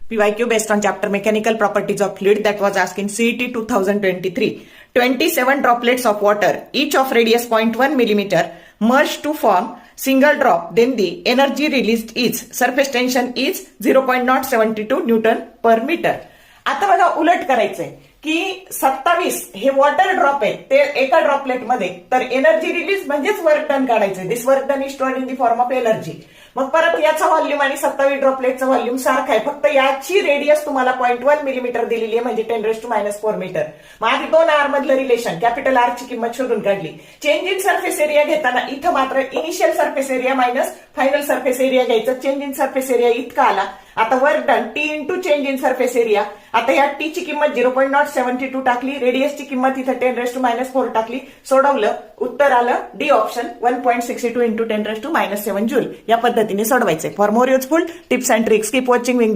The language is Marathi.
PYQ based on chapter Mechanical Properties of Fluid that was asked in CET 2023. 27 droplets of water, each of radius 0.1 millimeter, merged to form single drop. Then the energy released is surface tension is 0.072 Newton per meter. आता बघा उलट करायचंय की 27 हे वॉटर ड्रॉप आहेत ते एका ड्रॉपलेट मध्ये, तर एनर्जी रिलीज म्हणजेच वर्क डन काढायचंय. This work done is stored in the form of energy. मग परत याचा व्हॉल्यूम आणि 27 ड्रॉपलेटचा व्हॉल्यूम सारखा आहे, फक्त याची रेडियस तुम्हाला 0.1 मिलीमीटर दिलेली आहे, म्हणजे 10⁻⁴ मीटर. मग आधी दोन आर मधलं रिलेशन कॅपिटल आर ची किंमत शोधून काढली. चेंज इन सरफेस एरिया घेताना इथं मात्र initial surface area minus final surface area घ्यायचं. चेंज इन सरफेस एरिया इतका आला. आता work done T into change in surface area. आता या टी ची किंमत 0.072 टाकली, रेडियसची किंमत इथं 10⁻⁴ टाकली, सोडवलं, उत्तर आलं डी ऑप्शन 1.62 इंटू 10⁻⁷ जूल. या पद्धतीने सोडवायचे. For more useful tips and tricks keep watching wings